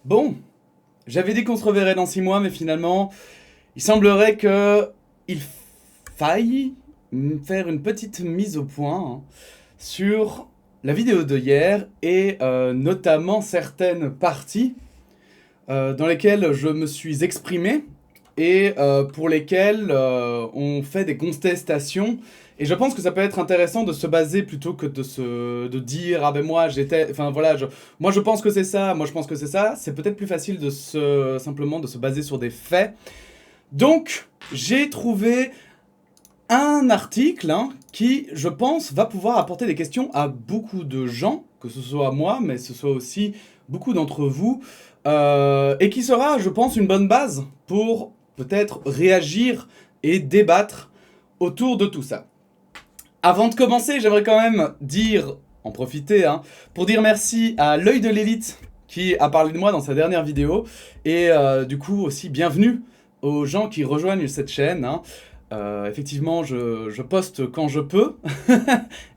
Bon, j'avais dit qu'on se reverrait dans 6 mois, mais finalement, il semblerait que il faille faire une petite mise au point sur la vidéo de hier et notamment certaines parties dans lesquelles je me suis exprimé et pour lesquelles on fait des contestations. Et je pense que ça peut être intéressant de se baser plutôt que de dire ah ben moi j'étais, enfin voilà, moi je pense que c'est ça, moi je pense que c'est ça. C'est peut-être plus facile de simplement de se baser sur des faits. Donc j'ai trouvé un article qui, je pense, va pouvoir apporter des questions à beaucoup de gens, que ce soit moi, mais ce soit aussi beaucoup d'entre vous, et qui sera, je pense, une bonne base pour peut-être réagir et débattre autour de tout ça. Avant de commencer, j'aimerais quand même en profiter, pour dire merci à l'œil de l'élite qui a parlé de moi dans sa dernière vidéo, et du coup aussi bienvenue aux gens qui rejoignent cette chaîne. Effectivement, je poste quand je peux,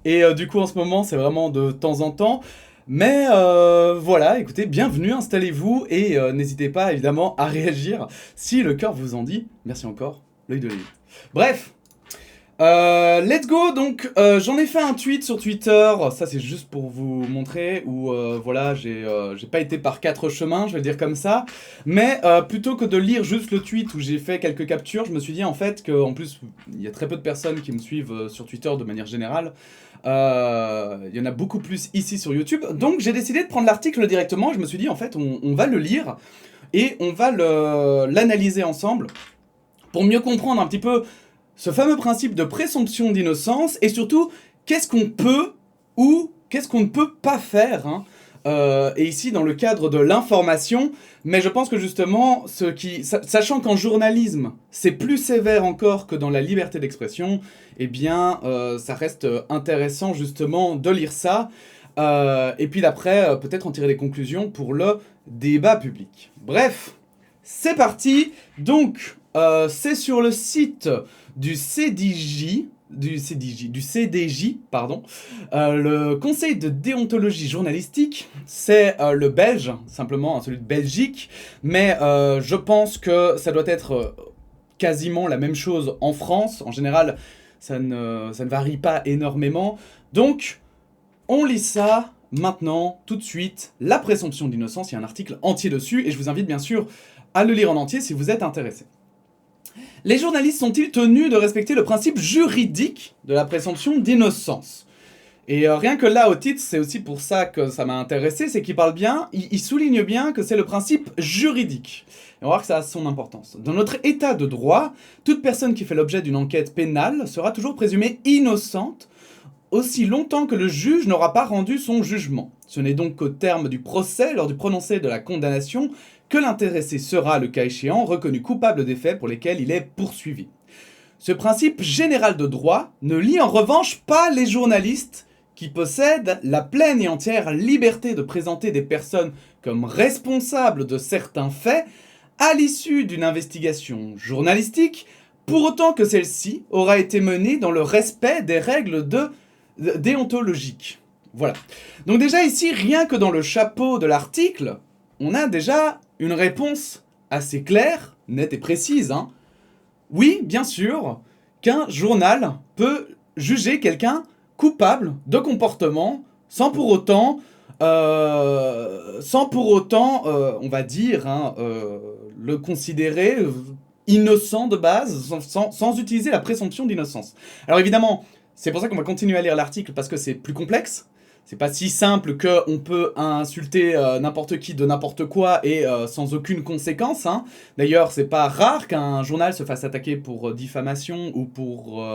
et du coup en ce moment c'est vraiment de temps en temps. Mais voilà, écoutez, bienvenue, installez-vous, et n'hésitez pas évidemment à réagir si le cœur vous en dit. Merci encore, l'œil de l'élite. Bref, let's go. Donc j'en ai fait un tweet sur Twitter, ça c'est juste pour vous montrer, où voilà, j'ai pas été par 4 chemins, je vais le dire comme ça, mais plutôt que de lire juste le tweet où j'ai fait quelques captures, je me suis dit en fait que, en plus il y a très peu de personnes qui me suivent sur Twitter de manière générale, il y en a beaucoup plus ici sur YouTube, donc j'ai décidé de prendre l'article directement. Je me suis dit en fait on va le lire et on va l'analyser ensemble pour mieux comprendre un petit peu ce fameux principe de présomption d'innocence, et surtout, qu'est-ce qu'on peut ou qu'est-ce qu'on ne peut pas faire, et ici, dans le cadre de l'information, mais je pense que justement, sachant qu'en journalisme, c'est plus sévère encore que dans la liberté d'expression, eh bien, ça reste intéressant justement de lire ça, et puis d'après, peut-être en tirer des conclusions pour le débat public. Bref, c'est parti. Donc, c'est sur le site du CDJ, pardon, le Conseil de déontologie journalistique. C'est le belge, simplement celui de Belgique, mais je pense que ça doit être quasiment la même chose en France. En général, ça ne varie pas énormément. Donc, on lit ça maintenant, tout de suite. La présomption d'innocence, il y a un article entier dessus, et je vous invite bien sûr à le lire en entier si vous êtes intéressé. Les journalistes sont-ils tenus de respecter le principe juridique de la présomption d'innocence ? Et rien que là, au titre, c'est aussi pour ça que ça m'a intéressé, c'est qu'il parle bien, il souligne bien que c'est le principe juridique. Et on va voir que ça a son importance. Dans notre état de droit, toute personne qui fait l'objet d'une enquête pénale sera toujours présumée innocente aussi longtemps que le juge n'aura pas rendu son jugement. Ce n'est donc qu'au terme du procès, lors du prononcé de la condamnation, que l'intéressé sera, le cas échéant, reconnu coupable des faits pour lesquels il est poursuivi. Ce principe général de droit ne lie en revanche pas les journalistes qui possèdent la pleine et entière liberté de présenter des personnes comme responsables de certains faits à l'issue d'une investigation journalistique, pour autant que celle-ci aura été menée dans le respect des règles déontologiques. Voilà. Donc déjà ici, rien que dans le chapeau de l'article, on a déjà une réponse assez claire, nette et précise. Oui, bien sûr, qu'un journal peut juger quelqu'un coupable de comportement sans pour autant, on va dire, le considérer innocent de base, sans utiliser la présomption d'innocence. Alors évidemment, c'est pour ça qu'on va continuer à lire l'article, parce que c'est plus complexe. C'est pas si simple qu'on peut insulter n'importe qui de n'importe quoi et sans aucune conséquence. D'ailleurs, c'est pas rare qu'un journal se fasse attaquer pour diffamation ou pour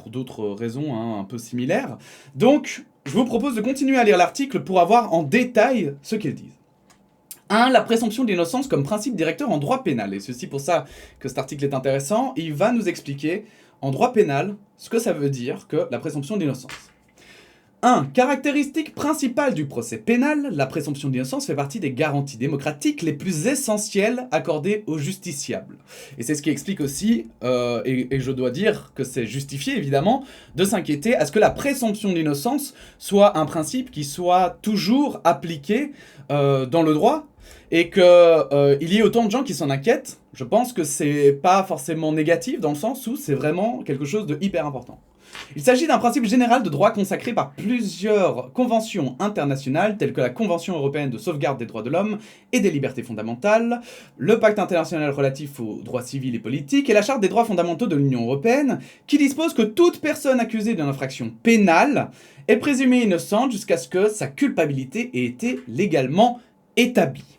d'autres raisons un peu similaires. Donc, je vous propose de continuer à lire l'article pour avoir en détail ce qu'ils disent. 1. La présomption d'innocence comme principe directeur en droit pénal. Et c'est aussi pour ça que cet article est intéressant. Il va nous expliquer en droit pénal ce que ça veut dire que la présomption d'innocence. 1. Caractéristique principale du procès pénal, la présomption d'innocence fait partie des garanties démocratiques les plus essentielles accordées aux justiciables. Et c'est ce qui explique aussi, et je dois dire que c'est justifié évidemment, de s'inquiéter à ce que la présomption d'innocence soit un principe qui soit toujours appliqué dans le droit, et qu'il y ait autant de gens qui s'en inquiètent, je pense que c'est pas forcément négatif, dans le sens où c'est vraiment quelque chose de hyper important. Il s'agit d'un principe général de droit consacré par plusieurs conventions internationales, telles que la Convention européenne de sauvegarde des droits de l'homme et des libertés fondamentales, le Pacte international relatif aux droits civils et politiques, et la Charte des droits fondamentaux de l'Union européenne, qui dispose que toute personne accusée d'une infraction pénale est présumée innocente jusqu'à ce que sa culpabilité ait été légalement établie.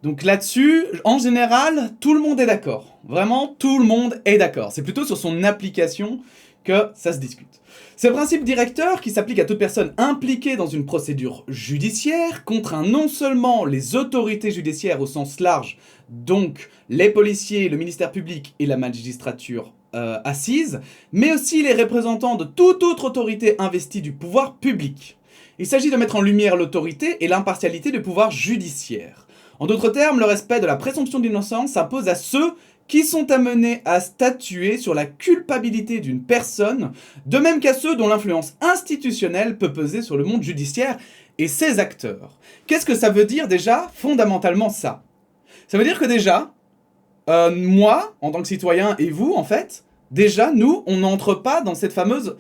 Donc là-dessus, en général, tout le monde est d'accord. Vraiment, tout le monde est d'accord. C'est plutôt sur son application que ça se discute. C'est le principe directeur qui s'applique à toute personne impliquée dans une procédure judiciaire, contraint non seulement les autorités judiciaires au sens large, donc les policiers, le ministère public et la magistrature assise, mais aussi les représentants de toute autre autorité investie du pouvoir public. Il s'agit de mettre en lumière l'autorité et l'impartialité du pouvoir judiciaire. En d'autres termes, le respect de la présomption d'innocence s'impose à ceux qui sont amenés à statuer sur la culpabilité d'une personne, de même qu'à ceux dont l'influence institutionnelle peut peser sur le monde judiciaire et ses acteurs. Qu'est-ce que ça veut dire déjà, fondamentalement, ça? Ça veut dire que déjà, moi, en tant que citoyen, et vous, en fait, déjà, nous, on n'entre pas dans cette fameuse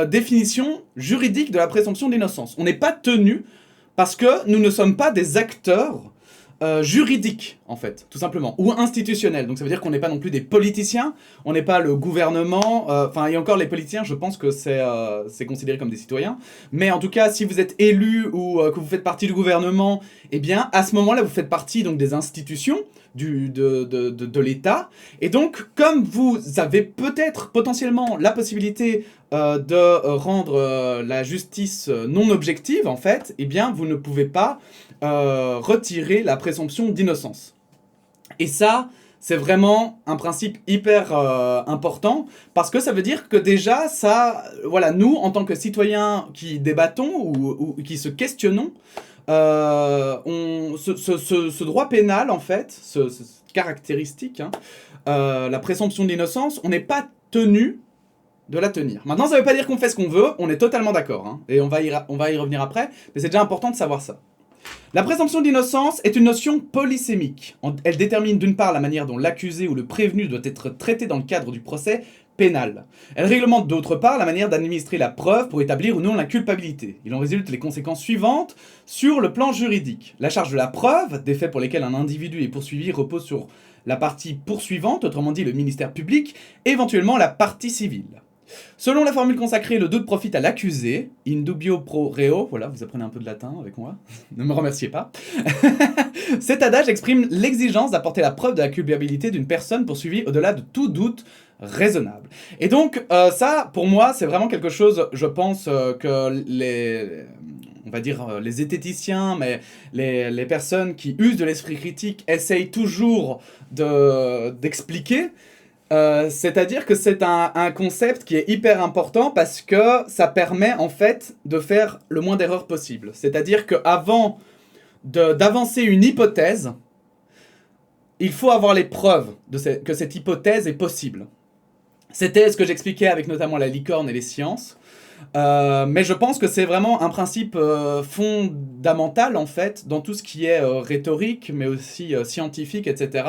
définition juridique de la présomption d'innocence. On n'est pas tenu parce que nous ne sommes pas des acteurs juridique, en fait, tout simplement, ou institutionnel. Donc ça veut dire qu'on n'est pas non plus des politiciens, on n'est pas le gouvernement, enfin, et encore les politiciens, je pense que c'est considéré comme des citoyens, mais en tout cas, si vous êtes élu ou que vous faites partie du gouvernement, eh bien, à ce moment-là, vous faites partie donc des institutions de l'État, et donc, comme vous avez peut-être potentiellement la possibilité de rendre la justice non objective, en fait, eh bien, vous ne pouvez pas retirer la présomption d'innocence. Et ça, c'est vraiment un principe hyper important, parce que ça veut dire que déjà, ça, voilà, nous, en tant que citoyens qui débattons ou qui se questionnons, ce droit pénal, en fait, cette caractéristique, hein, la présomption d'innocence, on n'est pas tenu de la tenir. Maintenant, ça ne veut pas dire qu'on fait ce qu'on veut, on est totalement d'accord, hein, et on va y revenir après, mais c'est déjà important de savoir ça. La présomption d'innocence est une notion polysémique. Elle détermine d'une part la manière dont l'accusé ou le prévenu doit être traité dans le cadre du procès pénal. Elle réglemente d'autre part la manière d'administrer la preuve pour établir ou non la culpabilité. Il en résulte les conséquences suivantes sur le plan juridique. La charge de la preuve, des faits pour lesquels un individu est poursuivi, repose sur la partie poursuivante, autrement dit le ministère public, et éventuellement la partie civile. Selon la formule consacrée, le doute profite à l'accusé, in dubio pro reo, voilà, vous apprenez un peu de latin avec moi, ne me remerciez pas. Cet adage exprime l'exigence d'apporter la preuve de la culpabilité d'une personne poursuivie au-delà de tout doute raisonnable. Et donc, ça, pour moi, c'est vraiment quelque chose, je pense, que on va dire les zététiciens, mais les personnes qui usent de l'esprit critique essayent toujours d'expliquer. C'est-à-dire que c'est un concept qui est hyper important parce que ça permet en fait de faire le moins d'erreurs possible. C'est-à-dire qu'avant d'avancer une hypothèse, il faut avoir les preuves que cette hypothèse est possible. C'était ce que j'expliquais avec notamment la licorne et les sciences. Mais je pense que c'est vraiment un principe fondamental en fait dans tout ce qui est rhétorique, mais aussi scientifique, etc.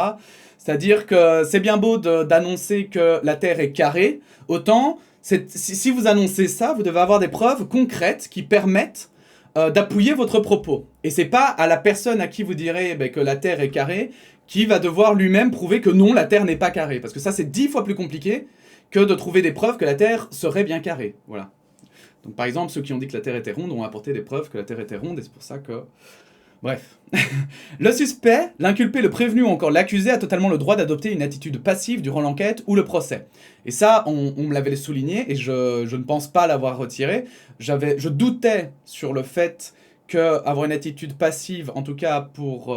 C'est-à-dire que c'est bien beau d'annoncer que la Terre est carrée, autant si vous annoncez ça, vous devez avoir des preuves concrètes qui permettent d'appuyer votre propos. Et c'est pas à la personne à qui vous direz que la Terre est carrée qui va devoir lui-même prouver que non, la Terre n'est pas carrée. Parce que ça, c'est 10 fois plus compliqué que de trouver des preuves que la Terre serait bien carrée. Voilà. Donc par exemple, ceux qui ont dit que la Terre était ronde ont apporté des preuves que la Terre était ronde, et c'est pour ça que... Bref. Le suspect, l'inculpé, le prévenu ou encore l'accusé a totalement le droit d'adopter une attitude passive durant l'enquête ou le procès. Et ça, on me l'avait souligné, et je ne pense pas l'avoir retiré. Je doutais sur le fait qu'avoir une attitude passive, en tout cas pour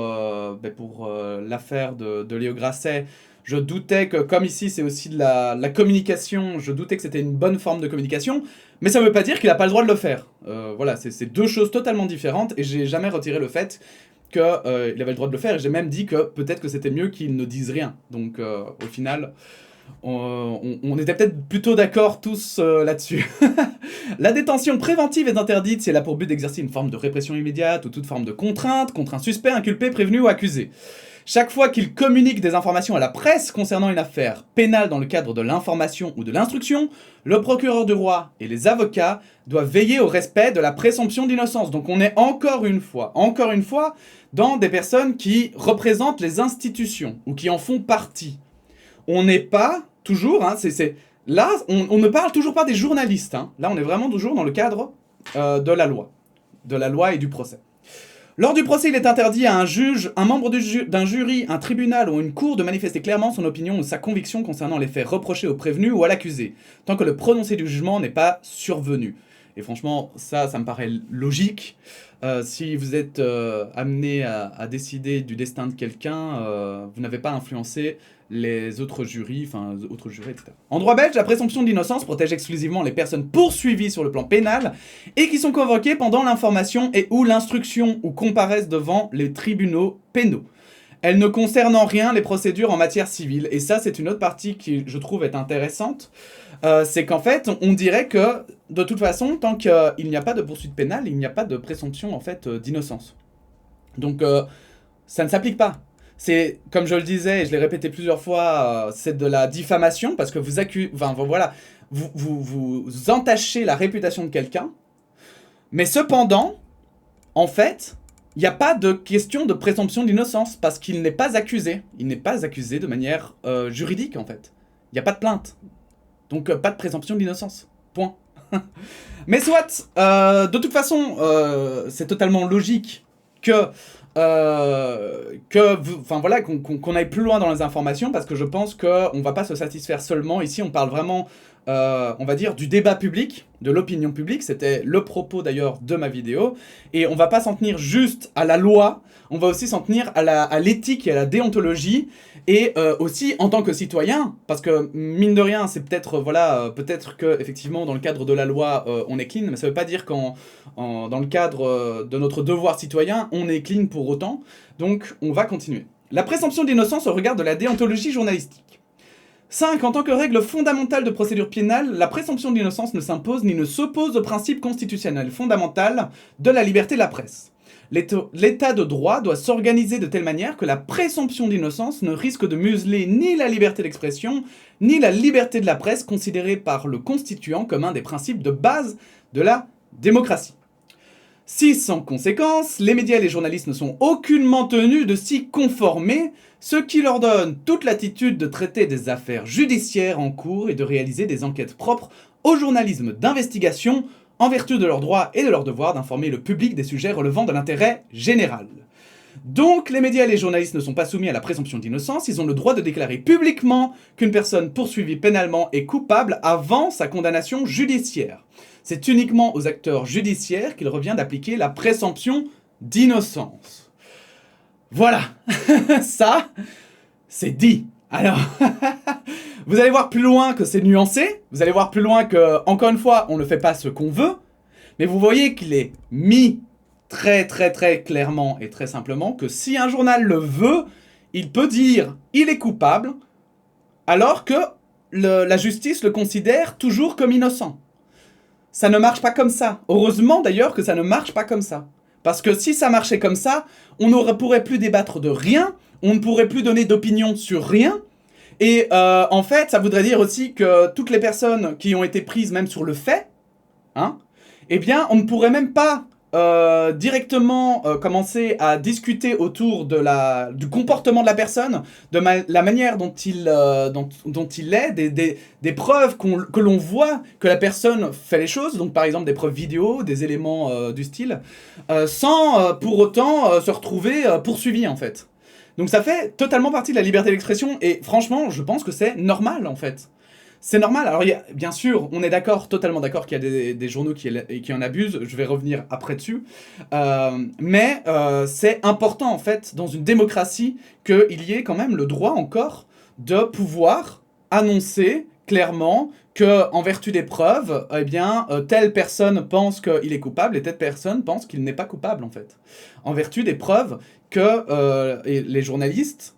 l'affaire de Léo Grasset, je doutais que, comme ici c'est aussi de la communication, je doutais que c'était une bonne forme de communication, mais ça ne veut pas dire qu'il n'a pas le droit de le faire. Voilà, c'est deux choses totalement différentes, et j'ai jamais retiré le fait qu'il avait le droit de le faire, et j'ai même dit que peut-être que c'était mieux qu'il ne dise rien. Donc au final, on était peut-être plutôt d'accord tous là-dessus. La détention préventive est interdite si elle a pour but d'exercer une forme de répression immédiate ou toute forme de contrainte contre un suspect, inculpé, prévenu ou accusé. Chaque fois qu'il communique des informations à la presse concernant une affaire pénale dans le cadre de l'information ou de l'instruction, le procureur du roi et les avocats doivent veiller au respect de la présomption d'innocence. Donc on est encore une fois, dans des personnes qui représentent les institutions ou qui en font partie. On n'est pas toujours, là, on ne parle toujours pas des journalistes. Là, on est vraiment toujours dans le cadre de la loi et du procès. Lors du procès, il est interdit à un juge, un membre d'un jury, un tribunal ou une cour de manifester clairement son opinion ou sa conviction concernant les faits reprochés au prévenu ou à l'accusé, tant que le prononcé du jugement n'est pas survenu. Et franchement, ça me paraît logique. Si vous êtes amené à décider du destin de quelqu'un, vous n'avez pas influencé les autres jurys, etc. En droit belge, la présomption d'innocence protège exclusivement les personnes poursuivies sur le plan pénal et qui sont convoquées pendant l'information et ou l'instruction ou comparaissent devant les tribunaux pénaux. Elle ne concerne en rien les procédures en matière civile. Et ça, c'est une autre partie qui, je trouve, est intéressante. C'est qu'en fait, on dirait que, de toute façon, tant qu'il n'y a pas de poursuite pénale, il n'y a pas de présomption, en fait, d'innocence. Donc, ça ne s'applique pas. C'est, comme je le disais, et je l'ai répété plusieurs fois, c'est de la diffamation, parce que vous entachez la réputation de quelqu'un, mais cependant, en fait, il n'y a pas de question de présomption d'innocence, parce qu'il n'est pas accusé. Il n'est pas accusé de manière juridique, en fait. Il n'y a pas de plainte. Donc, pas de présomption d'innocence. Point. Mais soit, de toute façon, c'est totalement logique qu'on aille plus loin dans les informations, parce que je pense qu'on ne va pas se satisfaire seulement. Ici, on parle vraiment, on va dire, du débat public, de l'opinion publique. C'était le propos d'ailleurs de ma vidéo. Et on ne va pas s'en tenir juste à la loi, on va aussi s'en tenir à l'éthique et à la déontologie. Et aussi en tant que citoyen, parce que mine de rien, c'est peut-être, peut-être que effectivement dans le cadre de la loi, on est clean, mais ça ne veut pas dire dans le cadre de notre devoir citoyen, on est clean pour autant. Donc on va continuer. La présomption d'innocence au regard de la déontologie journalistique. 5. En tant que règle fondamentale de procédure pénale, la présomption d'innocence ne s'impose ni ne s'oppose au principe constitutionnel fondamental de la liberté de la presse. L'état de droit doit s'organiser de telle manière que la présomption d'innocence ne risque de museler ni la liberté d'expression, ni la liberté de la presse considérée par le constituant comme un des principes de base de la démocratie. 6. En conséquence, les médias et les journalistes ne sont aucunement tenus de s'y conformer, ce qui leur donne toute latitude de traiter des affaires judiciaires en cours et de réaliser des enquêtes propres au journalisme d'investigation en vertu de leur droit et de leur devoir d'informer le public des sujets relevant de l'intérêt général. Donc, les médias et les journalistes ne sont pas soumis à la présomption d'innocence, ils ont le droit de déclarer publiquement qu'une personne poursuivie pénalement est coupable avant sa condamnation judiciaire. C'est uniquement aux acteurs judiciaires qu'il revient d'appliquer la présomption d'innocence. Voilà, ça, c'est dit. Alors, vous allez voir plus loin que c'est nuancé, vous allez voir plus loin que, encore une fois, on ne fait pas ce qu'on veut, mais vous voyez qu'il est mis très très très clairement et très simplement que si un journal le veut, il peut dire « il est coupable », alors que la justice le considère toujours comme innocent. Ça ne marche pas comme ça. Heureusement d'ailleurs que ça ne marche pas comme ça. Parce que si ça marchait comme ça, on ne pourrait plus débattre de rien, on ne pourrait plus donner d'opinion sur rien. Et en fait, ça voudrait dire aussi que toutes les personnes qui ont été prises même sur le fait, eh bien, on ne pourrait même pas directement commencer à discuter autour du comportement de la personne, de la manière dont il est, des preuves que l'on voit que la personne fait les choses, donc par exemple des preuves vidéo, des éléments du style, sans pour autant se retrouver poursuivi en fait. Donc ça fait totalement partie de la liberté d'expression et franchement, je pense que c'est normal en fait. C'est normal. Alors bien sûr, on est d'accord, totalement d'accord qu'il y a des journaux qui en abusent, je vais revenir après dessus. Mais c'est important en fait, dans une démocratie, qu'il y ait quand même le droit encore de pouvoir annoncer clairement que, en vertu des preuves, eh bien, telle personne pense qu'il est coupable et telle personne pense qu'il n'est pas coupable en fait. En vertu des preuves que les journalistes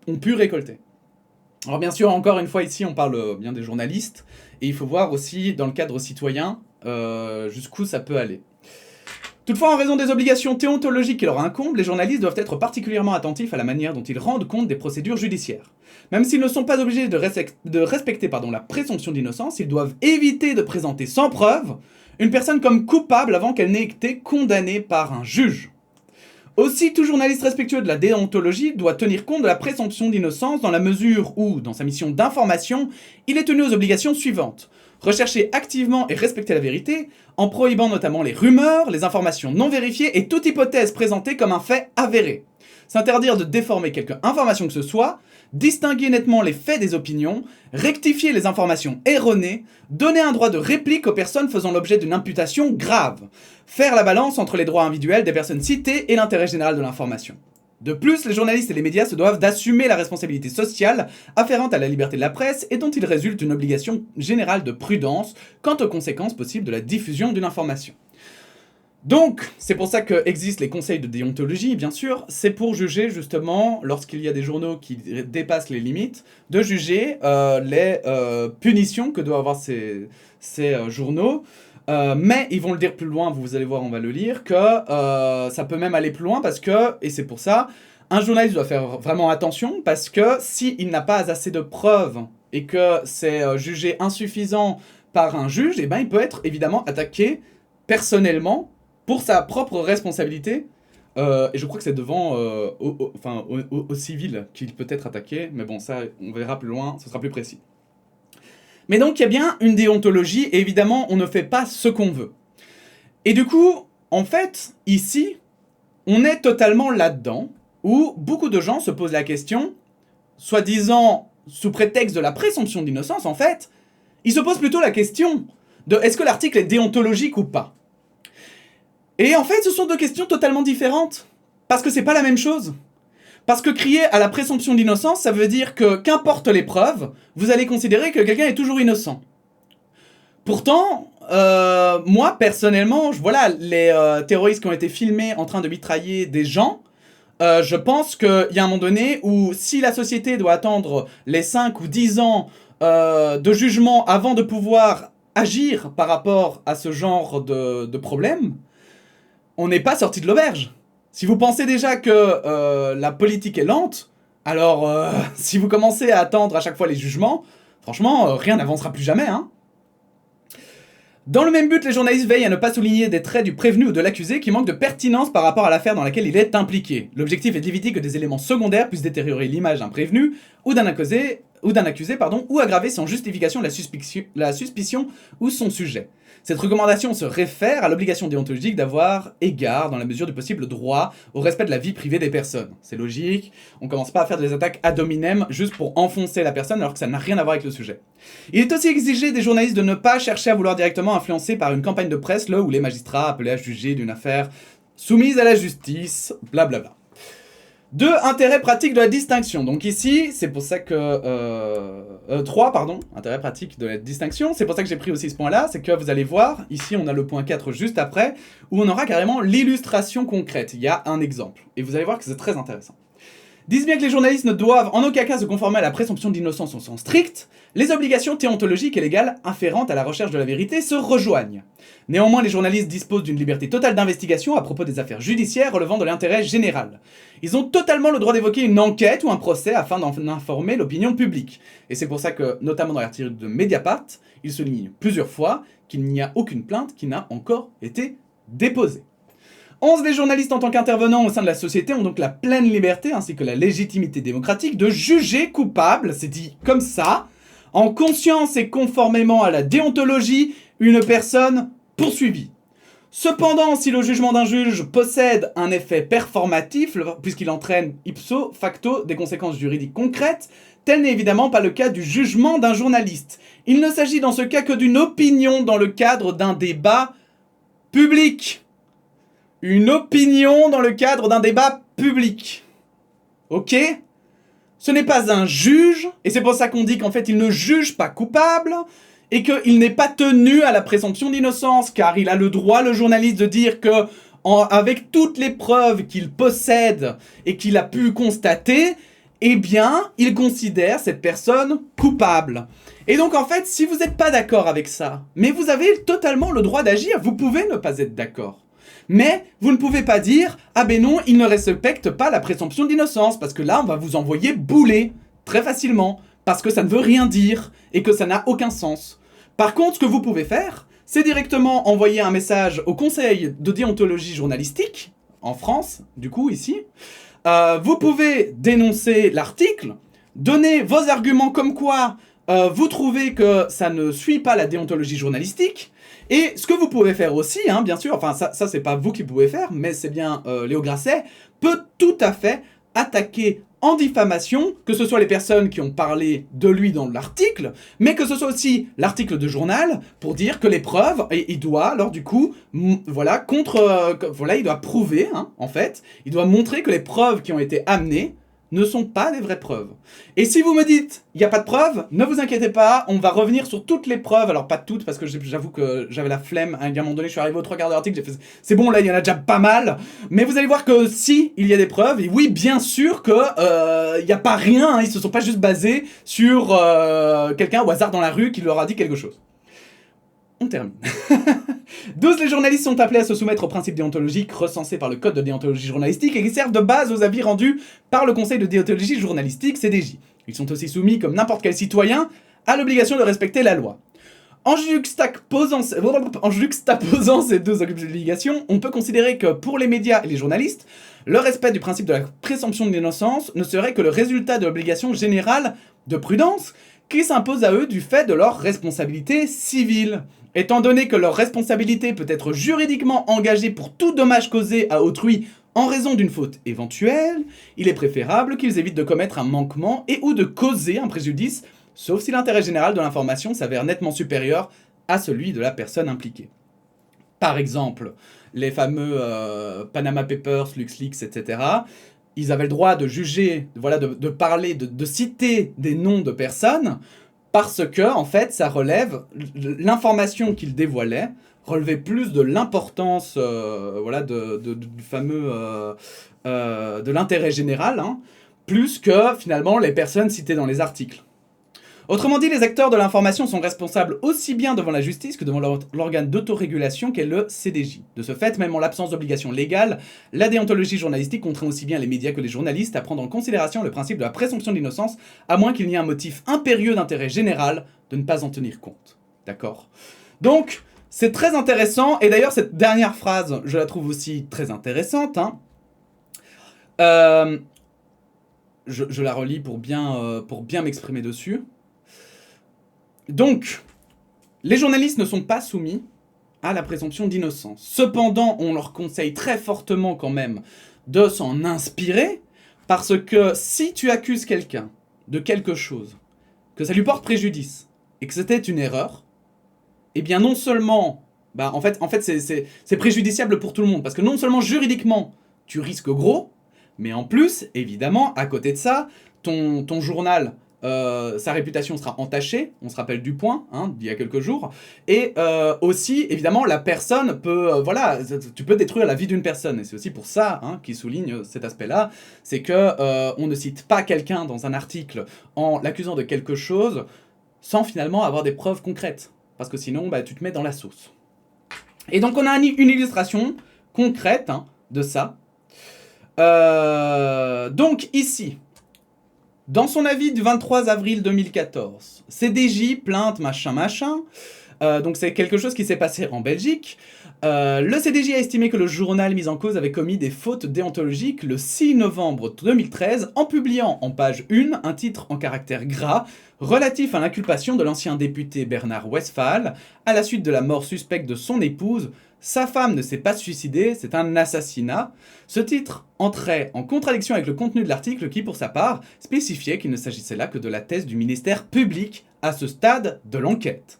ont pu récolter. Alors bien sûr, encore une fois ici, on parle bien des journalistes, et il faut voir aussi, dans le cadre citoyen, jusqu'où ça peut aller. Toutefois, en raison des obligations déontologiques qui leur incombent, les journalistes doivent être particulièrement attentifs à la manière dont ils rendent compte des procédures judiciaires. Même s'ils ne sont pas obligés de respecter la présomption d'innocence, ils doivent éviter de présenter sans preuve une personne comme coupable avant qu'elle n'ait été condamnée par un juge. Aussi, tout journaliste respectueux de la déontologie doit tenir compte de la présomption d'innocence dans la mesure où, dans sa mission d'information, il est tenu aux obligations suivantes. Rechercher activement et respecter la vérité, en prohibant notamment les rumeurs, les informations non vérifiées et toute hypothèse présentée comme un fait avéré. S'interdire de déformer quelque information que ce soit, distinguer nettement les faits des opinions, rectifier les informations erronées, donner un droit de réplique aux personnes faisant l'objet d'une imputation grave, faire la balance entre les droits individuels des personnes citées et l'intérêt général de l'information. De plus, les journalistes et les médias se doivent d'assumer la responsabilité sociale afférente à la liberté de la presse et dont il résulte une obligation générale de prudence quant aux conséquences possibles de la diffusion d'une information. Donc, c'est pour ça qu'existent les conseils de déontologie, bien sûr, c'est pour juger justement, lorsqu'il y a des journaux qui dépassent les limites, de juger les punitions que doivent avoir ces journaux. Mais ils vont le dire plus loin, vous allez voir, on va le lire, que ça peut même aller plus loin parce que, et c'est pour ça, un journaliste doit faire vraiment attention parce que s'il n'a pas assez de preuves et que c'est jugé insuffisant par un juge, eh ben, il peut être évidemment attaqué personnellement pour sa propre responsabilité. Et je crois que c'est devant au civil qu'il peut être attaqué, mais bon, ça, on verra plus loin, ce sera plus précis. Mais donc, il y a bien une déontologie, et évidemment, on ne fait pas ce qu'on veut. Et du coup, en fait, ici, on est totalement là-dedans, où beaucoup de gens se posent la question, soi-disant, sous prétexte de la présomption d'innocence, en fait, ils se posent plutôt la question de est-ce que l'article est déontologique ou pas. Et en fait, ce sont deux questions totalement différentes, parce que c'est pas la même chose. Parce que crier à la présomption d'innocence, ça veut dire que, qu'importe les preuves, vous allez considérer que quelqu'un est toujours innocent. Pourtant, moi, personnellement, voilà, les terroristes qui ont été filmés en train de mitrailler des gens, je pense qu'il y a un moment donné où, si la société doit attendre les 5 ou 10 ans de jugement avant de pouvoir agir par rapport à ce genre de problème, on n'est pas sorti de l'auberge. Si vous pensez déjà que la politique est lente, alors si vous commencez à attendre à chaque fois les jugements, franchement, rien n'avancera plus jamais, hein. Dans le même but, les journalistes veillent à ne pas souligner des traits du prévenu ou de l'accusé qui manquent de pertinence par rapport à l'affaire dans laquelle il est impliqué. L'objectif est d'éviter que des éléments secondaires puissent détériorer l'image d'un prévenu ou d'un accusé, ou aggraver sans justification la suspicion ou son sujet. Cette recommandation se réfère à l'obligation déontologique d'avoir égard, dans la mesure du possible, droit au respect de la vie privée des personnes. C'est logique, on commence pas à faire des attaques ad hominem juste pour enfoncer la personne alors que ça n'a rien à voir avec le sujet. Il est aussi exigé des journalistes de ne pas chercher à vouloir directement influencer par une campagne de presse là où les magistrats appelés à juger d'une affaire soumise à la justice, blablabla. 2. Intérêt pratique de la distinction. Donc ici, c'est pour ça que... 3, pardon. Intérêt pratique de la distinction. C'est pour ça que j'ai pris aussi ce point-là. C'est que vous allez voir, ici on a le point 4 juste après, où on aura carrément l'illustration concrète. Il y a un exemple. Et vous allez voir que c'est très intéressant. Disent bien que les journalistes ne doivent en aucun cas se conformer à la présomption d'innocence au sens strict, les obligations déontologiques et légales afférentes à la recherche de la vérité se rejoignent. Néanmoins, les journalistes disposent d'une liberté totale d'investigation à propos des affaires judiciaires relevant de l'intérêt général. Ils ont totalement le droit d'évoquer une enquête ou un procès afin d'en informer l'opinion publique. Et c'est pour ça que, notamment dans l'article de Mediapart, il souligne plusieurs fois qu'il n'y a aucune plainte qui n'a encore été déposée. 11. Les journalistes en tant qu'intervenants au sein de la société ont donc la pleine liberté ainsi que la légitimité démocratique de juger coupable, c'est dit comme ça, en conscience et conformément à la déontologie, une personne poursuivie. Cependant, si le jugement d'un juge possède un effet performatif, puisqu'il entraîne ipso facto des conséquences juridiques concrètes, tel n'est évidemment pas le cas du jugement d'un journaliste. Il ne s'agit dans ce cas que d'une opinion dans le cadre d'un débat public. Une opinion dans le cadre d'un débat public. Ok ? Ce n'est pas un juge, et c'est pour ça qu'on dit qu'en fait il ne juge pas coupable, et qu'il n'est pas tenu à la présomption d'innocence, car il a le droit, le journaliste, de dire que, avec toutes les preuves qu'il possède et qu'il a pu constater, eh bien, il considère cette personne coupable. Et donc en fait, si vous n'êtes pas d'accord avec ça, mais vous avez totalement le droit d'agir, vous pouvez ne pas être d'accord. Mais vous ne pouvez pas dire « Ah ben non, il ne respecte pas la présomption d'innocence » parce que là, on va vous envoyer bouler très facilement, parce que ça ne veut rien dire et que ça n'a aucun sens. Par contre, ce que vous pouvez faire, c'est directement envoyer un message au Conseil de déontologie journalistique, en France, du coup, ici. Vous pouvez dénoncer l'article, donner vos arguments comme quoi vous trouvez que ça ne suit pas la déontologie journalistique. Et ce que vous pouvez faire aussi, hein, bien sûr, enfin ça c'est pas vous qui pouvez faire, mais c'est bien Léo Grasset, peut tout à fait attaquer en diffamation, que ce soit les personnes qui ont parlé de lui dans l'article, mais que ce soit aussi l'article de journal, pour dire que les preuves, et il doit, alors du coup, voilà, il doit prouver, hein, en fait, il doit montrer que les preuves qui ont été amenées ne sont pas des vraies preuves. Et si vous me dites, il n'y a pas de preuves, ne vous inquiétez pas, on va revenir sur toutes les preuves, alors pas toutes, parce que j'avoue que j'avais la flemme, à un moment donné, je suis arrivé aux 3 quarts de l'article, j'ai fait, c'est bon, là, il y en a déjà pas mal, mais vous allez voir que si, il y a des preuves, et oui, bien sûr que, il n'y a pas rien, hein, ils se sont pas juste basés sur quelqu'un au hasard dans la rue qui leur a dit quelque chose. On termine. 12. Les journalistes sont appelés à se soumettre aux principes déontologiques recensés par le Code de déontologie journalistique et qui servent de base aux avis rendus par le Conseil de déontologie journalistique, CDJ. Ils sont aussi soumis, comme n'importe quel citoyen, à l'obligation de respecter la loi. En juxtaposant ces deux obligations, on peut considérer que pour les médias et les journalistes, le respect du principe de la présomption d'innocence ne serait que le résultat de l'obligation générale de prudence qui s'impose à eux du fait de leur responsabilité civile. Étant donné que leur responsabilité peut être juridiquement engagée pour tout dommage causé à autrui en raison d'une faute éventuelle, il est préférable qu'ils évitent de commettre un manquement et ou de causer un préjudice, sauf si l'intérêt général de l'information s'avère nettement supérieur à celui de la personne impliquée. Par exemple, les fameux Panama Papers, LuxLeaks, etc., ils avaient le droit de juger, voilà, de parler, de citer des noms de personnes, parce que, en fait, ça relève, l'information qu'ils dévoilaient relevait plus de l'importance, voilà, du fameux, de l'intérêt général, hein, plus que, finalement, les personnes citées dans les articles. Autrement dit, les acteurs de l'information sont responsables aussi bien devant la justice que devant l'organe d'autorégulation qu'est le CDJ. De ce fait, même en l'absence d'obligation légale, la déontologie journalistique contraint aussi bien les médias que les journalistes à prendre en considération le principe de la présomption d'innocence, à moins qu'il n'y ait un motif impérieux d'intérêt général de ne pas en tenir compte. D'accord ? Donc, c'est très intéressant, et d'ailleurs cette dernière phrase, je la trouve aussi très intéressante, hein. Je la relis pour bien m'exprimer dessus. Donc, les journalistes ne sont pas soumis à la présomption d'innocence. Cependant, on leur conseille très fortement quand même de s'en inspirer, parce que si tu accuses quelqu'un de quelque chose, que ça lui porte préjudice, et que c'était une erreur, eh bien non seulement, en fait c'est préjudiciable pour tout le monde, parce que non seulement juridiquement, tu risques gros, mais en plus, évidemment, à côté de ça, ton journal... sa réputation sera entachée, on se rappelle du Point, hein, d'il y a quelques jours, et aussi, évidemment, la personne peut, voilà, tu peux détruire la vie d'une personne, et c'est aussi pour ça, hein, qu'il souligne cet aspect-là, c'est que on ne cite pas quelqu'un dans un article en l'accusant de quelque chose, sans finalement avoir des preuves concrètes, parce que sinon, tu te mets dans la sauce. Et donc on a une illustration concrète, hein, de ça. Donc ici, dans son avis du 23 avril 2014, CDJ, plainte, machin, donc c'est quelque chose qui s'est passé en Belgique. Le CDJ a estimé que le journal mis en cause avait commis des fautes déontologiques le 6 novembre 2013 en publiant en page 1 un titre en caractères gras relatif à l'inculpation de l'ancien député Bernard Westphal à la suite de la mort suspecte de son épouse. Sa femme ne s'est pas suicidée, c'est un assassinat. Ce titre entrait en contradiction avec le contenu de l'article qui, pour sa part, spécifiait qu'il ne s'agissait là que de la thèse du ministère public à ce stade de l'enquête.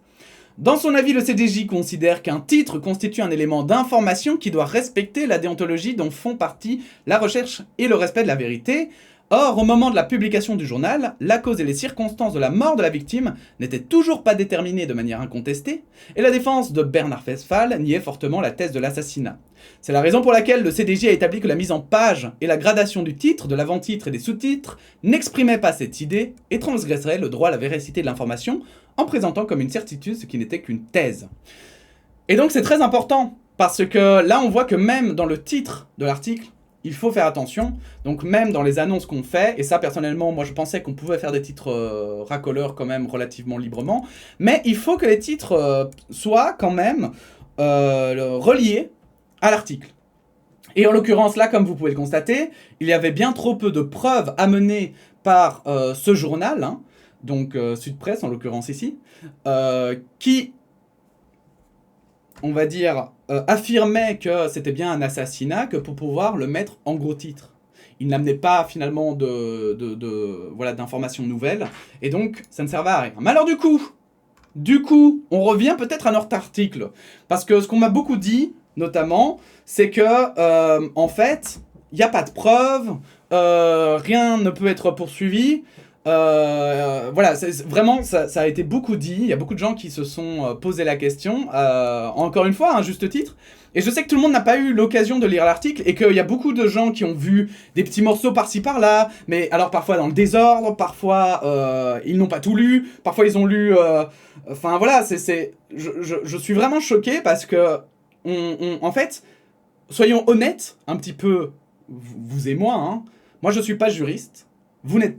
Dans son avis, le CDJ considère qu'un titre constitue un élément d'information qui doit respecter la déontologie dont font partie la recherche et le respect de la vérité. Or, au moment de la publication du journal, la cause et les circonstances de la mort de la victime n'étaient toujours pas déterminées de manière incontestée, et la défense de Bernard Westphal niait fortement la thèse de l'assassinat. C'est la raison pour laquelle le CDJ a établi que la mise en page et la gradation du titre, de l'avant-titre et des sous-titres n'exprimaient pas cette idée et transgresseraient le droit à la véracité de l'information en présentant comme une certitude ce qui n'était qu'une thèse. Et donc c'est très important, parce que là on voit que même dans le titre de l'article, il faut faire attention, donc même dans les annonces qu'on fait, et ça personnellement, moi je pensais qu'on pouvait faire des titres racoleurs quand même relativement librement, mais il faut que les titres soient quand même reliés à l'article. Et en l'occurrence là, comme vous pouvez le constater, il y avait bien trop peu de preuves amenées par ce journal, hein, donc Sud Presse en l'occurrence ici, qui, on va dire, affirmait que c'était bien un assassinat que pour pouvoir le mettre en gros titre. Il n'amenait pas finalement d'informations nouvelles, et donc ça ne servait à rien. Mais alors du coup, on revient peut-être à notre article, parce que ce qu'on m'a beaucoup dit, notamment, c'est que, en fait, il n'y a pas de preuves, rien ne peut être poursuivi. Voilà, vraiment, ça a été beaucoup dit. Il y a beaucoup de gens qui se sont posé la question. Encore une fois, un juste titre. Et je sais que tout le monde n'a pas eu l'occasion de lire l'article et qu'il y a beaucoup de gens qui ont vu des petits morceaux par-ci par-là, mais alors parfois dans le désordre, parfois ils n'ont pas tout lu, parfois ils ont lu... Enfin voilà, je suis vraiment choqué parce que, en fait, soyons honnêtes un petit peu, vous et moi, hein. Moi je suis pas juriste, vous n'êtes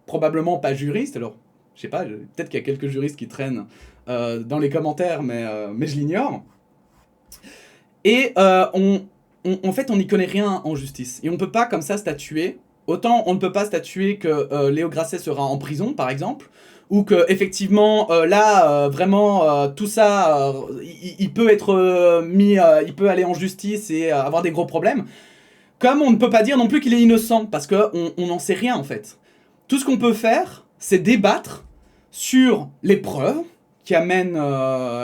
probablement pas juriste, alors je sais pas, peut-être qu'il y a quelques juristes qui traînent dans les commentaires, mais je l'ignore. Et en fait, on n'y connaît rien en justice. Et on ne peut pas comme ça statuer. Autant on ne peut pas statuer que Léo Grasset sera en prison, par exemple, ou que effectivement vraiment tout ça, il peut être mis, il peut aller en justice et avoir des gros problèmes. Comme on ne peut pas dire non plus qu'il est innocent, parce qu'on n'en sait rien en fait. Tout ce qu'on peut faire, c'est débattre sur les preuves qui amènent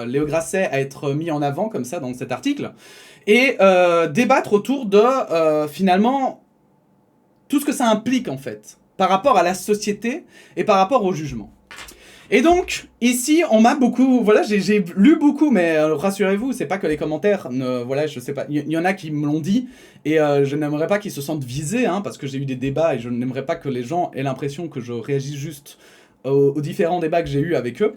Léo Grasset à être mis en avant comme ça dans cet article, et débattre autour de finalement tout ce que ça implique en fait, par rapport à la société et par rapport au jugement. Et donc, ici, on m'a beaucoup... Voilà, j'ai lu beaucoup, mais rassurez-vous, c'est pas que les commentaires... voilà, je sais pas, il y en a qui me l'ont dit, et je n'aimerais pas qu'ils se sentent visés, hein, parce que j'ai eu des débats, et je n'aimerais pas que les gens aient l'impression que je réagis juste aux différents débats que j'ai eus avec eux.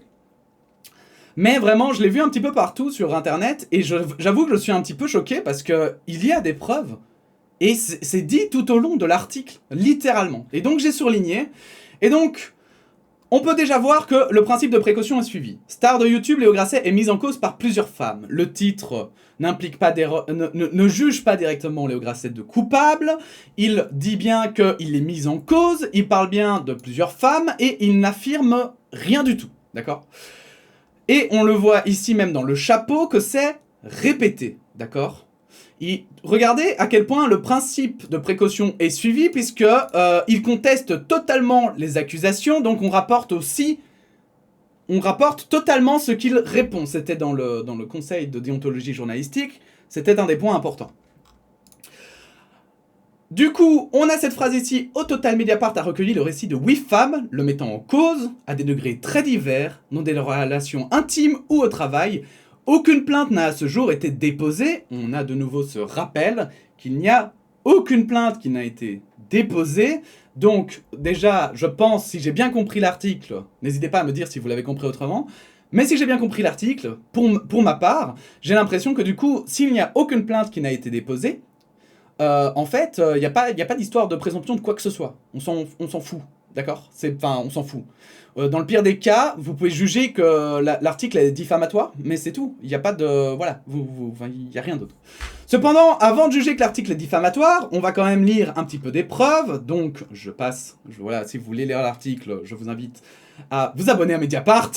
Mais vraiment, je l'ai vu un petit peu partout sur Internet, et j'avoue que je suis un petit peu choqué, parce que il y a des preuves, et c'est dit tout au long de l'article, littéralement. Et donc, j'ai surligné, et donc... On peut déjà voir que le principe de précaution est suivi. Star de YouTube, Léo Grasset est mis en cause par plusieurs femmes. Le titre n'implique pas ne juge pas directement Léo Grasset de coupable. Il dit bien qu'il est mis en cause, il parle bien de plusieurs femmes et il n'affirme rien du tout. D'accord ? Et on le voit ici même dans le chapeau que c'est répété. D'accord ? Regardez à quel point le principe de précaution est suivi, puisque il conteste totalement les accusations, donc on rapporte totalement ce qu'il répond. C'était dans le conseil de déontologie journalistique, c'était un des points importants. Du coup, on a cette phrase ici, au total Mediapart a recueilli le récit de 8 femmes, le mettant en cause, à des degrés très divers, dans des relations intimes ou au travail. Aucune plainte n'a à ce jour été déposée. On a de nouveau ce rappel qu'il n'y a aucune plainte qui n'a été déposée. Donc déjà, je pense, si j'ai bien compris l'article, n'hésitez pas à me dire si vous l'avez compris autrement, mais si j'ai bien compris l'article, pour ma part, j'ai l'impression que du coup, s'il n'y a aucune plainte qui n'a été déposée, en fait, il n'y a pas d'histoire de présomption de quoi que ce soit. On s'en fout, d'accord ? Enfin, on s'en fout. Dans le pire des cas, vous pouvez juger que l'article est diffamatoire, mais c'est tout. Il n'y a pas de... Voilà, il n'y a rien d'autre. Cependant, avant de juger que l'article est diffamatoire, on va quand même lire un petit peu des preuves. Donc, je passe... Voilà, si vous voulez lire l'article, je vous invite à vous abonner à Mediapart.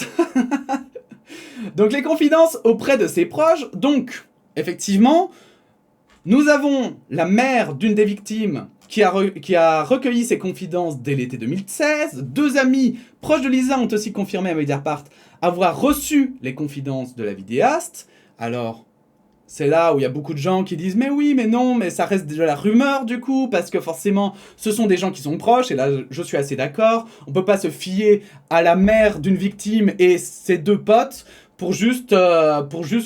Donc, les confidences auprès de ses proches. Donc, effectivement, nous avons la mère d'une des victimes qui a recueilli ses confidences dès l'été 2016. 2 amis proches de Lisa ont aussi confirmé à Mediapart avoir reçu les confidences de la vidéaste. Alors, c'est là où il y a beaucoup de gens qui disent « Mais oui, mais non, mais ça reste de la rumeur du coup, parce que forcément, ce sont des gens qui sont proches, et là, je suis assez d'accord. On peut pas se fier à la mère d'une victime et ses deux potes pour juste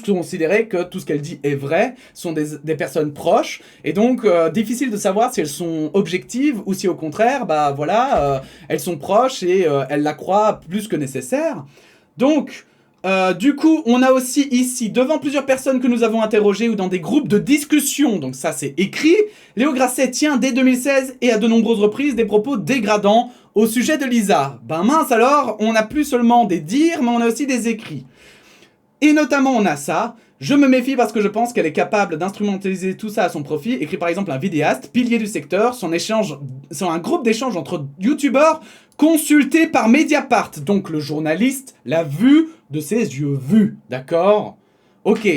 considérer que tout ce qu'elle dit est vrai, sont des personnes proches, et donc difficile de savoir si elles sont objectives ou si au contraire, bah voilà, elles sont proches et elles la croient plus que nécessaire. Donc... du coup, on a aussi ici, devant plusieurs personnes que nous avons interrogées ou dans des groupes de discussion, donc ça c'est écrit, Léo Grasset tient dès 2016 et à de nombreuses reprises des propos dégradants au sujet de Lisa. Ben mince alors, on n'a plus seulement des dires, mais on a aussi des écrits. Et notamment on a ça, je me méfie parce que je pense qu'elle est capable d'instrumentaliser tout ça à son profit, écrit par exemple un vidéaste, pilier du secteur, c'est un groupe d'échange entre youtubeurs consulté par Mediapart, donc le journaliste l'a vu de ses yeux vus, d'accord? Ok,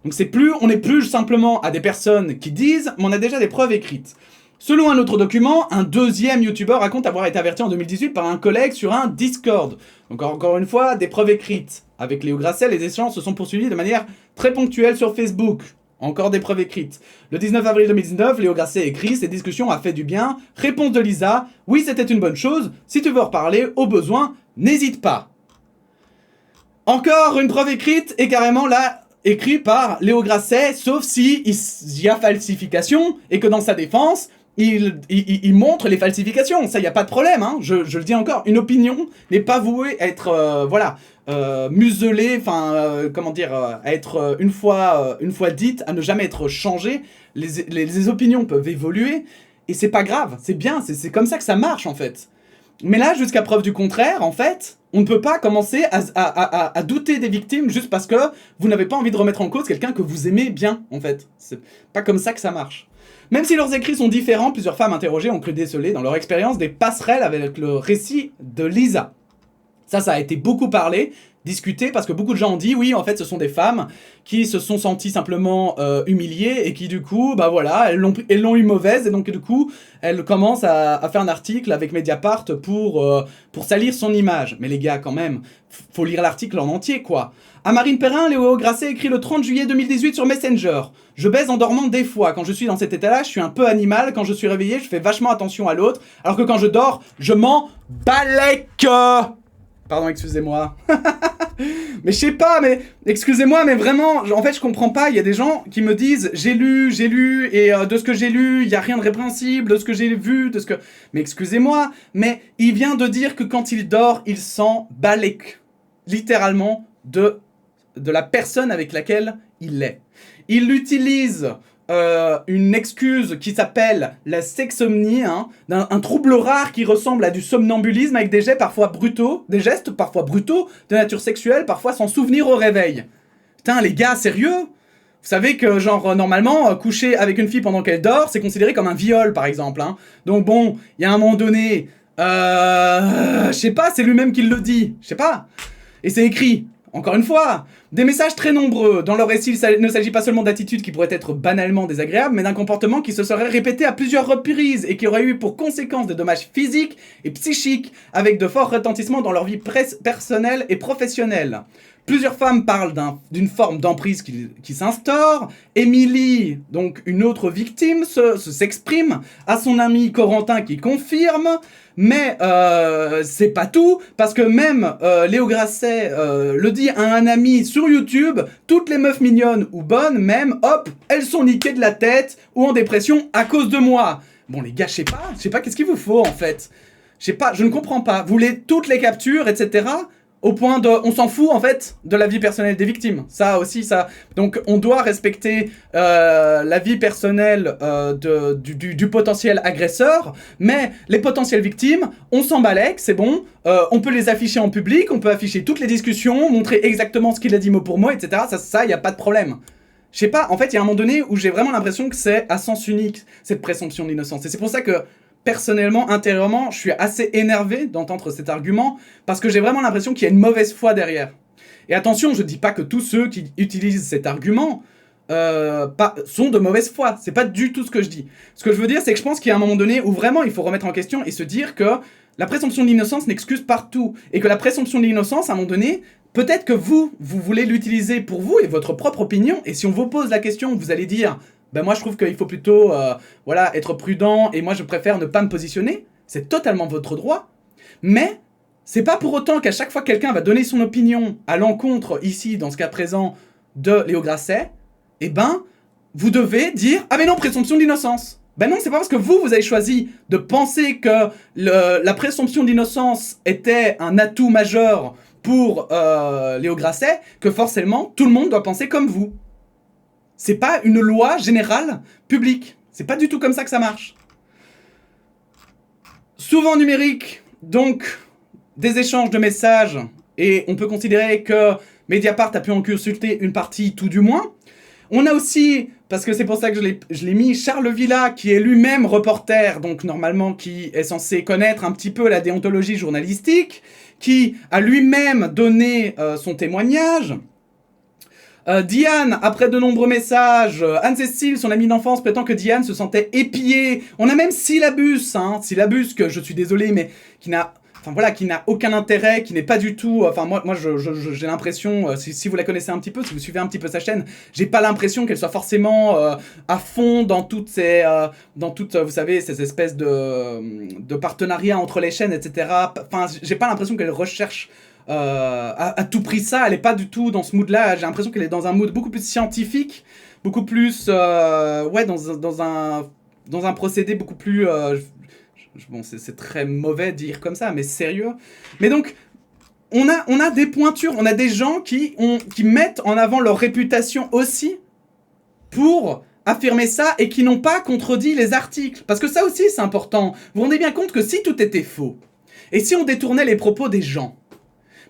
donc on n'est plus simplement à des personnes qui disent, mais on a déjà des preuves écrites. Selon un autre document, un deuxième youtubeur raconte avoir été averti en 2018 par un collègue sur un Discord. Donc encore une fois, des preuves écrites. Avec Léo Grasset, les échanges se sont poursuivis de manière très ponctuelle sur Facebook. Encore des preuves écrites. Le 19 avril 2019, Léo Grasset écrit « Cette discussion a fait du bien. Réponse de Lisa. Oui, c'était une bonne chose. Si tu veux en reparler, au besoin, n'hésite pas. » Encore une preuve écrite et carrément là, écrit par Léo Grasset, sauf si il y a falsification et que dans sa défense, il montre les falsifications. Ça, il n'y a pas de problème, hein. Je le dis encore, une opinion n'est pas vouée à être, muselée, comment dire, à être une fois dite, à ne jamais être changée. Les opinions peuvent évoluer, et c'est pas grave, c'est bien, c'est comme ça que ça marche, en fait. Mais là, jusqu'à preuve du contraire, en fait, on ne peut pas commencer à douter des victimes juste parce que vous n'avez pas envie de remettre en cause quelqu'un que vous aimez bien, en fait. C'est pas comme ça que ça marche. Même si leurs écrits sont différents, plusieurs femmes interrogées ont cru déceler dans leur expérience des passerelles avec le récit de Lisa. Ça a été beaucoup parlé, discuté, parce que beaucoup de gens ont dit, oui, en fait, ce sont des femmes qui se sont senties simplement humiliées et qui, du coup, bah voilà, elles l'ont eu mauvaise, et donc, du coup, elles commencent à faire un article avec Mediapart pour salir son image. Mais les gars, quand même, faut lire l'article en entier, quoi. À Marine Perrin, Léo Grasset écrit le 30 juillet 2018 sur Messenger. Je baise en dormant des fois. Quand je suis dans cet état-là, je suis un peu animal. Quand je suis réveillé, je fais vachement attention à l'autre. Alors que quand je dors, je m'en balèque. Pardon, excusez-moi. Mais je sais pas, mais excusez-moi, mais vraiment, en fait, je comprends pas. Il y a des gens qui me disent j'ai lu, et de ce que j'ai lu, il y a rien de répréhensible, de ce que j'ai vu, de ce que. Mais excusez-moi, mais il vient de dire que quand il dort, il s'en balèque. Littéralement, de la personne avec laquelle il est. Il utilise une excuse qui s'appelle la sexomnie, hein, un trouble rare qui ressemble à du somnambulisme avec des gestes parfois brutaux de nature sexuelle, parfois sans souvenir au réveil. Putain, les gars, sérieux ? Vous savez que, genre, normalement, coucher avec une fille pendant qu'elle dort, c'est considéré comme un viol, par exemple, hein. Donc bon, il y a un moment donné, je sais pas, c'est lui-même qui le dit, je sais pas. Et c'est écrit. Encore une fois, des messages très nombreux. Dans leur récit, il ne s'agit pas seulement d'attitudes qui pourraient être banalement désagréables, mais d'un comportement qui se serait répété à plusieurs reprises et qui aurait eu pour conséquence des dommages physiques et psychiques, avec de forts retentissements dans leur vie personnelle et professionnelle. Plusieurs femmes parlent d'une forme d'emprise qui s'instaure. Émilie, donc une autre victime, s'exprime. À son ami Corentin qui confirme. Mais c'est pas tout, parce que même Léo Grasset le dit à un ami sur YouTube, toutes les meufs mignonnes ou bonnes, même, hop, elles sont niquées de la tête ou en dépression à cause de moi. Bon les gars, je sais pas, qu'est-ce qu'il vous faut en fait? Je sais pas, je ne comprends pas. Vous voulez toutes les captures, etc. Au point de... On s'en fout, en fait, de la vie personnelle des victimes. Ça aussi, ça... Donc, on doit respecter la vie personnelle du potentiel agresseur, mais les potentielles victimes, on s'en balèque, c'est bon. On peut les afficher en public, on peut afficher toutes les discussions, montrer exactement ce qu'il a dit mot pour mot, etc. Ça, y a pas de problème. Je sais pas, en fait, il y a un moment donné où j'ai vraiment l'impression que c'est à sens unique, cette présomption d'innocence. Et c'est pour ça que... Personnellement, intérieurement, je suis assez énervé d'entendre cet argument parce que j'ai vraiment l'impression qu'il y a une mauvaise foi derrière. Et attention, je dis pas que tous ceux qui utilisent cet argument sont de mauvaise foi. C'est pas du tout ce que je dis. Ce que je veux dire, c'est que je pense qu'il y a un moment donné où vraiment il faut remettre en question et se dire que la présomption d'innocence n'excuse partout. Et que la présomption d'innocence, à un moment donné, peut-être que vous voulez l'utiliser pour vous et votre propre opinion. Et si on vous pose la question, vous allez dire, ben moi je trouve qu'il faut plutôt voilà, être prudent et moi je préfère ne pas me positionner. C'est totalement votre droit. Mais c'est pas pour autant qu'à chaque fois que quelqu'un va donner son opinion à l'encontre, ici, dans ce cas présent, de Léo Grasset, eh ben, vous devez dire « Ah mais non, présomption d'innocence !» Ben non, c'est pas parce que vous avez choisi de penser que la présomption d'innocence était un atout majeur pour Léo Grasset que forcément, tout le monde doit penser comme vous. C'est pas une loi générale publique. C'est pas du tout comme ça que ça marche. Souvent numérique, donc des échanges de messages, et on peut considérer que Mediapart a pu en consulter une partie tout du moins. On a aussi, parce que c'est pour ça que je l'ai mis, Charles Villa, qui est lui-même reporter, donc normalement qui est censé connaître un petit peu la déontologie journalistique, qui a lui-même donné son témoignage. Diane, après de nombreux messages, Anne-Cécile, son amie d'enfance, prétend que Diane se sentait épiée. On a même Syllabus, Syllabus, que je suis désolé, mais qui n'a... Enfin voilà, qui n'a aucun intérêt, qui n'est pas du tout... Enfin moi j'ai l'impression, si vous la connaissez un petit peu, si vous suivez un petit peu sa chaîne, j'ai pas l'impression qu'elle soit forcément à fond dans toutes ces... vous savez, ces espèces de partenariats entre les chaînes, etc. Enfin, j'ai pas l'impression qu'elle recherche... à tout prix ça, elle est pas du tout dans ce mood-là, j'ai l'impression qu'elle est dans un mood beaucoup plus scientifique, beaucoup plus... ouais, dans un procédé beaucoup plus... bon, c'est très mauvais de dire comme ça, mais sérieux. Mais donc, on a des pointures, on a des gens qui mettent en avant leur réputation aussi pour affirmer ça et qui n'ont pas contredit les articles. Parce que ça aussi, c'est important. Vous vous rendez bien compte que si tout était faux, et si on détournait les propos des gens,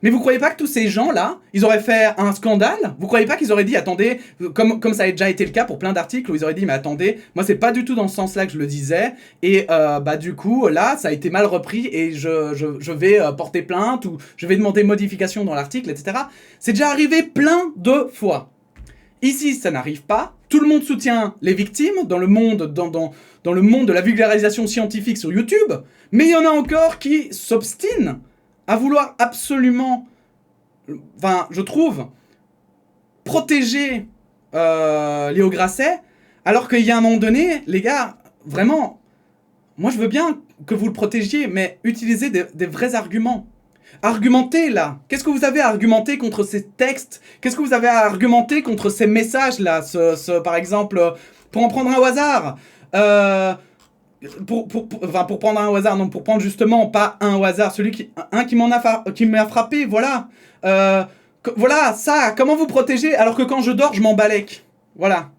mais vous croyez pas que tous ces gens-là, ils auraient fait un scandale? Vous croyez pas qu'ils auraient dit, attendez, comme ça a déjà été le cas pour plein d'articles, où ils auraient dit, mais attendez, moi c'est pas du tout dans ce sens-là que je le disais, et bah du coup, là, ça a été mal repris, et je vais porter plainte, ou je vais demander modification dans l'article, etc. C'est déjà arrivé plein de fois. Ici, ça n'arrive pas. Tout le monde soutient les victimes dans le monde, dans le monde de la vulgarisation scientifique sur YouTube, mais il y en a encore qui s'obstinent à vouloir absolument, enfin, je trouve, protéger Léo Grasset, alors qu'il y a un moment donné, les gars, vraiment, moi je veux bien que vous le protégiez, mais utilisez des vrais arguments. Argumentez là. Qu'est-ce que vous avez à argumenter contre ces textes? Qu'est-ce que vous avez à argumenter contre ces messages là? Par exemple, pour en prendre un au hasard, pour prendre un au hasard, non, pour prendre justement pas un au hasard, celui qui m'a frappé, voilà. Voilà, ça, comment vous protégez alors que quand je dors, je m'embalèque? Voilà.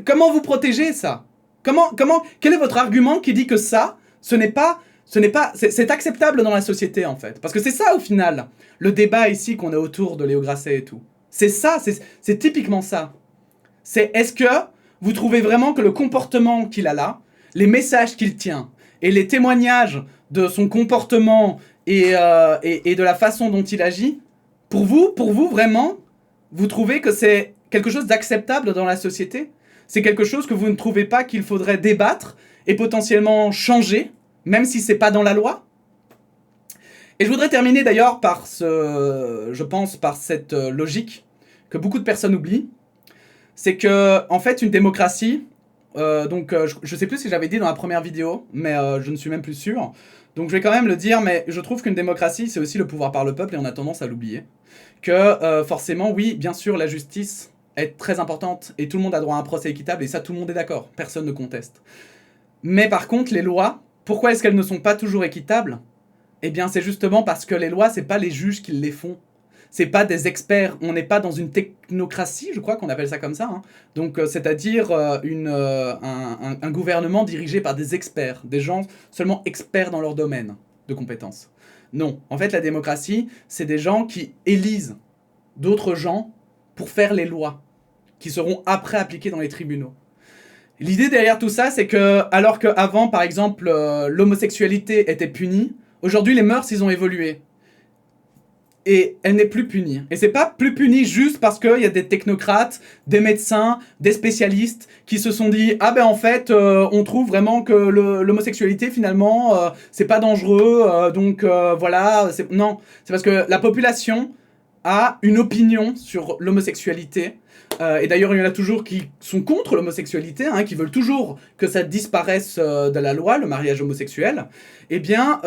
Comment vous protégez ça? Quel est votre argument qui dit que ça, c'est acceptable dans la société en fait? Parce que c'est ça au final, le débat ici qu'on a autour de Léo Grasset et tout. C'est ça, c'est typiquement ça. C'est est-ce que vous trouvez vraiment que le comportement qu'il a là, les messages qu'il tient et les témoignages de son comportement et de la façon dont il agit, pour vous vraiment, vous trouvez que c'est quelque chose d'acceptable dans la société? C'est quelque chose que vous ne trouvez pas qu'il faudrait débattre et potentiellement changer, même si c'est pas dans la loi? Et je voudrais terminer d'ailleurs par je pense, par cette logique que beaucoup de personnes oublient. C'est que, en fait, une démocratie, je sais plus si j'avais dit dans la première vidéo, mais je ne suis même plus sûr. Donc je vais quand même le dire, mais je trouve qu'une démocratie, c'est aussi le pouvoir par le peuple, et on a tendance à l'oublier. Que forcément, oui, bien sûr, la justice est très importante, et tout le monde a droit à un procès équitable, et ça, tout le monde est d'accord, personne ne conteste. Mais par contre, les lois, pourquoi est-ce qu'elles ne sont pas toujours équitables? Eh bien, c'est justement parce que les lois, c'est pas les juges qui les font. C'est pas des experts, on n'est pas dans une technocratie, je crois qu'on appelle ça comme ça. Hein. Donc, c'est-à-dire un gouvernement dirigé par des experts, des gens seulement experts dans leur domaine de compétences. Non, en fait, la démocratie, c'est des gens qui élisent d'autres gens pour faire les lois, qui seront après appliquées dans les tribunaux. L'idée derrière tout ça, c'est que, alors qu'avant, par exemple, l'homosexualité était punie, aujourd'hui, les mœurs, ils ont évolué. et elle n'est plus punie. Et c'est pas plus punie juste parce qu'il y a des technocrates, des médecins, des spécialistes qui se sont dit « Ah ben en fait, on trouve vraiment que l'homosexualité finalement, c'est pas dangereux, donc voilà. » Non, c'est parce que la population a une opinion sur l'homosexualité. Et d'ailleurs, il y en a toujours qui sont contre l'homosexualité, hein, qui veulent toujours que ça disparaisse de la loi, le mariage homosexuel. Eh bien,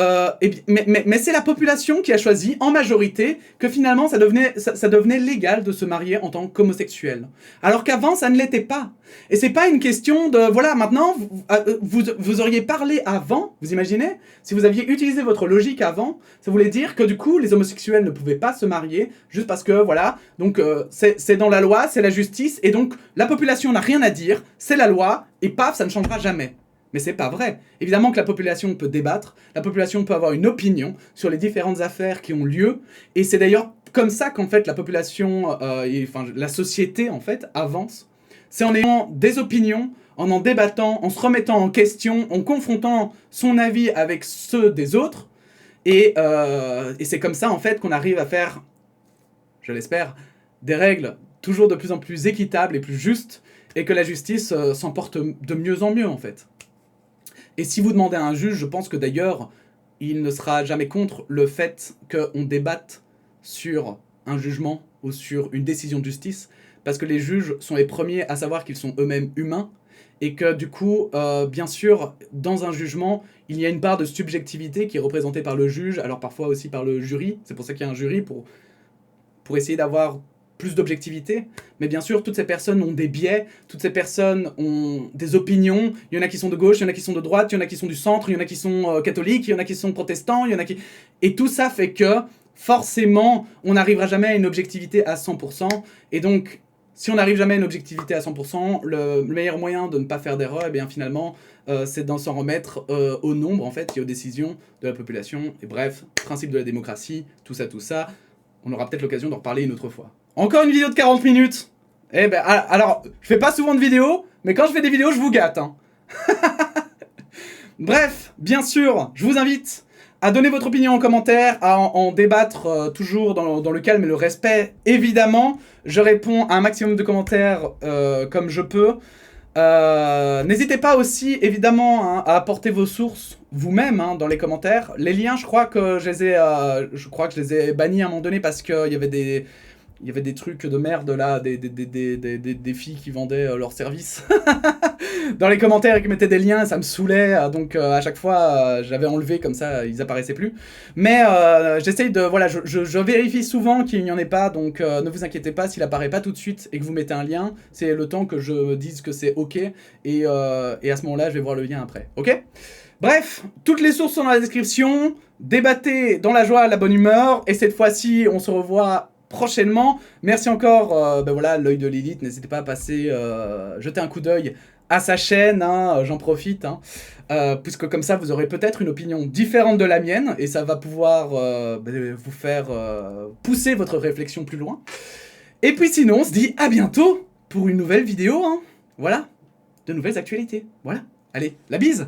mais c'est la population qui a choisi, en majorité, que finalement, ça devenait légal de se marier en tant qu'homosexuel. Alors qu'avant, ça ne l'était pas. Et c'est pas une question de... Voilà, maintenant, vous auriez parlé avant, vous imaginez? Si vous aviez utilisé votre logique avant, ça voulait dire que du coup, les homosexuels ne pouvaient pas se marier, juste parce que, voilà, donc c'est dans la loi, c'est la justice, et donc la population n'a rien à dire, c'est la loi, et paf, ça ne changera jamais. Mais c'est pas vrai. Évidemment que la population peut débattre, la population peut avoir une opinion sur les différentes affaires qui ont lieu, et c'est d'ailleurs comme ça qu'en fait la population, enfin la société en fait, avance. C'est en ayant des opinions, en débattant, en se remettant en question, en confrontant son avis avec ceux des autres, et c'est comme ça en fait qu'on arrive à faire, je l'espère, des règles toujours de plus en plus équitables et plus justes, et que la justice s'en porte de mieux en mieux en fait. Et si vous demandez à un juge, je pense que d'ailleurs, il ne sera jamais contre le fait qu'on débatte sur un jugement ou sur une décision de justice, parce que les juges sont les premiers à savoir qu'ils sont eux-mêmes humains, et que du coup, bien sûr, dans un jugement, il y a une part de subjectivité qui est représentée par le juge, alors parfois aussi par le jury, c'est pour ça qu'il y a un jury, pour essayer d'avoir plus d'objectivité, mais bien sûr, toutes ces personnes ont des biais, toutes ces personnes ont des opinions, il y en a qui sont de gauche, il y en a qui sont de droite, il y en a qui sont du centre, il y en a qui sont catholiques, il y en a qui sont protestants, il y en a qui... Et tout ça fait que, forcément, on n'arrivera jamais à une objectivité à 100%, et donc, si on n'arrive jamais à une objectivité à 100%, le meilleur moyen de ne pas faire d'erreur, eh bien finalement, c'est d'en s'en remettre au nombre, en fait, et aux décisions de la population, et bref, principe de la démocratie, tout ça, on aura peut-être l'occasion d'en reparler une autre fois. Encore une vidéo de 40 minutes. Eh ben, alors, je fais pas souvent de vidéos, mais quand je fais des vidéos, je vous gâte. Hein. Bref, bien sûr, je vous invite à donner votre opinion en commentaire, à en débattre toujours dans le calme et le respect, évidemment. Je réponds à un maximum de commentaires comme je peux. N'hésitez pas aussi, évidemment, hein, à apporter vos sources vous-même hein, dans les commentaires. Les liens, je crois que je les ai bannis à un moment donné parce qu'il y avait des trucs de merde là, des filles qui vendaient leurs services dans les commentaires et qui mettaient des liens, ça me saoulait, donc à chaque fois j'avais enlevé comme ça, ils apparaissaient plus. Mais j'essaye de, voilà, je vérifie souvent qu'il n'y en ait pas, donc ne vous inquiétez pas s'il apparaît pas tout de suite et que vous mettez un lien, c'est le temps que je dise que c'est ok, et à ce moment-là je vais voir le lien après, ok ? Bref, toutes les sources sont dans la description, débattez dans la joie, la bonne humeur, et cette fois-ci on se revoit prochainement. Merci encore, ben voilà, l'œil de Lilith, n'hésitez pas à passer, jeter un coup d'œil à sa chaîne, hein, j'en profite, hein, puisque comme ça vous aurez peut-être une opinion différente de la mienne, et ça va pouvoir vous faire pousser votre réflexion plus loin. Et puis sinon, on se dit à bientôt pour une nouvelle vidéo, hein. Voilà, de nouvelles actualités, voilà. Allez, la bise!